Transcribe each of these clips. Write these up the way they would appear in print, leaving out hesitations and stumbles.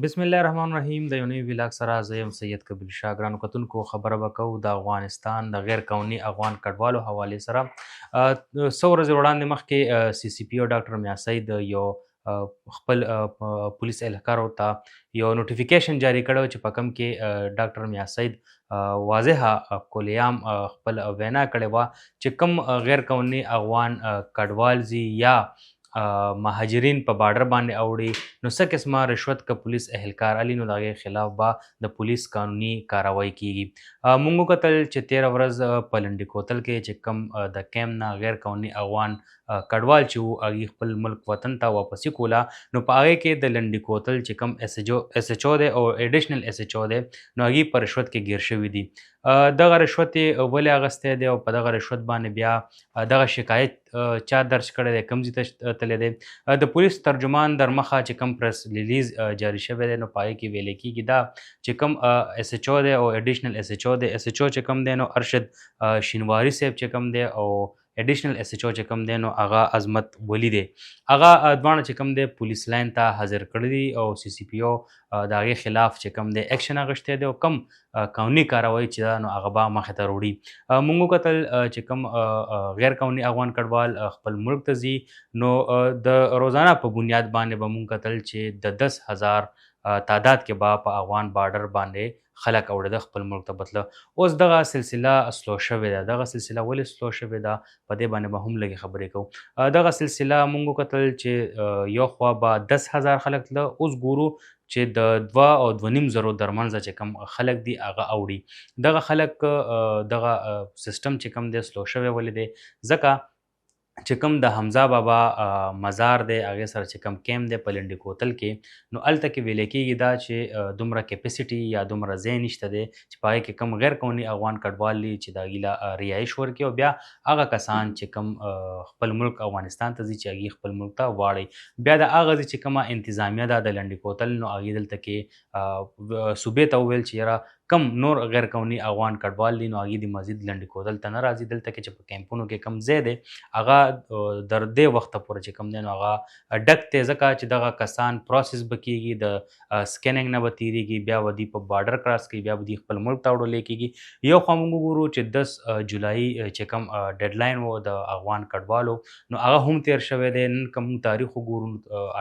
بسم الله الرحمن الرحیم د یو نوي ویلاګ سره زه یم سید کبیر شاه. ګرانو کتونکو، خبره به کوو د افغانستان د غیر قانوني افغان کډوالو حوالې سره. څو ورځې وړاندې مخکې سی سی پي او ډاکټر میا سید یو خپل پولیس اهلکارو ته یو نوټیفیکیشن جاری کړی چې په کوم کې ډاکټر میا سید واضحه کلیام خپل وینا کړې وه چې کوم غیر قانوني افغان کډوال زی یا مهاجرین په بارډر باندې اوړي نو څه قسمه رشوت که پولیس اهلکار علي نو د هغې خلاف به د پولیس قانوني کاروایی کیږي. موږ وکتل چې 13 ورځ په لنډي کوتل کې چې کوم د کیمپ نه غیر قانوني افغان کډوال چې وو هغې خپل ملک وطن ته واپسي کوله نو په هغې کې د لنډي کوتل چې کوم اس ایچ او دی او ایډیشنل اس ایچ او دی نو هغې په رشوت کې ګیر شوي دي. دغه رشوت یې ولې اخیستی دی او په دغه رشوت باندې بیا دغه شکایت چا درج کړی دی، کوم ځای ته تللی دی. د پولیس ترجمان در مخه چې کوم پریس ریلیز جاری شوی دی نو په هغې کې ویلی کېږي دا چې کوم اس ایچ او دی او ایډیشنل اس ایچ او دی. اس ایچ او چې کوم دی نو ارشد شینواري صاحب چې کوم دی او ایډیشنل اس ایچ او چې کوم دی نو هغه عظمت ولی دی. هغه دواړه چې کوم دی پولیس لاین ته حاضر کړي دي او سی سی پي او د هغې خلاف چې کوم دی اکشن اخیستی دی او کوم قانوني کاروایی چې ده نو هغه به مخې ته وړي. موږ وکتل چې کوم غیر قانوني افغان کډوال خپل ملک ته ځي نو د روزانه په بنیاد باندې به موږ کتل چې د 10,000 تعداد کې به په افغان بارډر باندې خلک اوړېده خپل ملک ته بتله. اوس دغه سلسله سلو شوې ده. دغه سلسله ولې سلو شوې ده په دې باندې به هم لږې خبرې کوو. دغه سلسله موږ وکتل چې یو خوا به 10,000 خلک تله، اوس ګورو چې د 2 او 2.5 زرو درمنځه چې کوم خلک دي هغه اوړي. دغه خلک دغه سیستم چې کوم دی سلو شوی ولې دی ځکه چې کوم د حمزه بابا مزار دی هغې سره چې کوم کیمپ دی په لنډي کوتل کې نو هلته کې ویلی کېږي دا چې دومره کیپیسټي یا دومره ځای نشته دی چې په هغې کې کوم غیر قانوني افغان کډوال دي چې د هغوی له رهایش ورکړي او بیا هغه کسان چې کوم خپل ملک افغانستان ته ځي چې هغوی خپل ملک ته واړوي. بیا د هغه ځای چې کومه انتظامیه ده د لنډي کوتل نو هغوی دلته کې صوبې ته وویل چې یاره کم نور غیر قانوني افغان کډوال دي نو هغوی د مزید لنډي کوتل ته نه راځي. دلته کې چې په کیمپونو کې کم ځای دی هغه در دې وخته پورې چې کوم دی نو هغه ډک دی ځکه چې دغه کسان پروسس به کېږي، د سکیننګ نه به تېرېږي، بیا به دوی په بارډر کراس کوي، بیا به دوی خپل ملک ته وړلی کېږي. یو خوا موږ وګورو چې 10 جولای چې کوم ډیډلاین و د افغان کډوالو نو هغه هم تېر شوی دی. نن که موږ تاریخ وګورو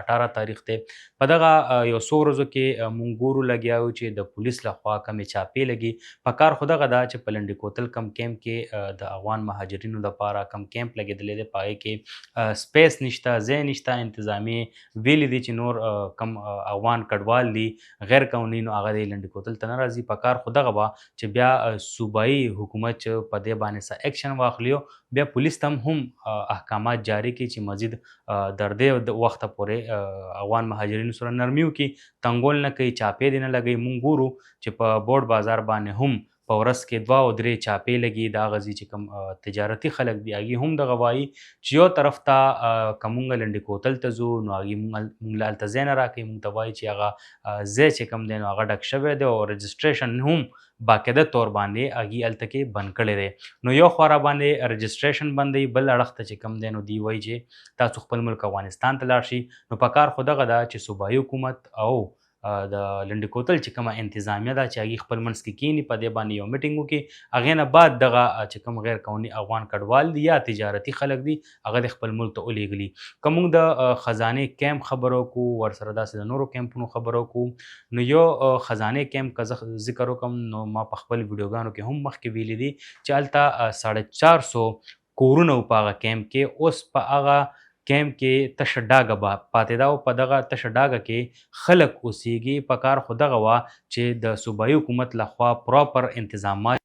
18 تاریخ دی. په دغه یو څو ورځو کې موږ ګورو لګیا یو چې د پولیس لخوا کمې چاپې لګي. په کار خو دغه ده چې په لنډي کوتل کم کیمپ کې د افغان مهاجرینو لپاره کم کیمپ لګېدلی دی په هغې کې سپیس نشته، ځای نشته. انتظامیې ویلي دي چې نور کم افغان کډوال دي غیر قانوني نو هغه د لنډي کوتل ته نه راځي. په کار خو دغه به چې بیا صوبایي حکومت چې په دې باندې څه اکشن واخلي بیا پولیس ته هم احکامات جاری کړي چې مزید در دې وخته پورې افغان مهاجرینو سره نرمي وکړي، تنګول نه کوي، چاپې دې نه لګوي. موږ ګورو چې په بورډ بازار باندې هم په ورځ کې 2 او 3 چاپې لګي. د هغه ځای چې کوم تجارتي خلک دي هغوی هم دغه وایي چې یو طرف ته که موږ لنډي کوتل ته ځو نو هغوی موږ له هلته ځای نه راکوي، موږ ته وایي چې هغه ځای چې کوم دی نو هغه ډک شوی دی او رجسټریشن هم باقاعده طور باندې هغوی هلته کې بند کړی دی. نو یو خوا را باندې رجسټریشن بندوي، بل اړخ ته چې کوم دی نو دوی وایي چې تاسو خپل ملک افغانستان ته لاړ شئ. نو په کار خو دغه ده چې صوبایي حکومت او د لنډي کوتل چې کومه انتظامیه ده چې هغوی خپل منځ کې کښېني، په دې باندې یو میټینګ وکړي. هغې نه بعد دغه چې کوم غیر قانوني افغان کډوال دي یا تجارتي خلک دي هغه د خپل ملک ته ولېږلي. که موږ د خزانې کیمپ خبره وکړو، ورسره داسې د نورو کیمپونو خبره وکړو نو یو خزانې کیمپ که زه ذکر وکړم نو ما په خپل ویډیوګانو کې هم مخکې ویلي دي چې هلته 450 کورونه وو په هغه کیمپ کې. اوس په هغه کیمپ کې تشه ډاګه پاتې ده او په دغه تشه ډاګه کې خلک اوسېږي. په کار خو دغه وه چې د صوبایي حکومت لخوا پراپر انتظامات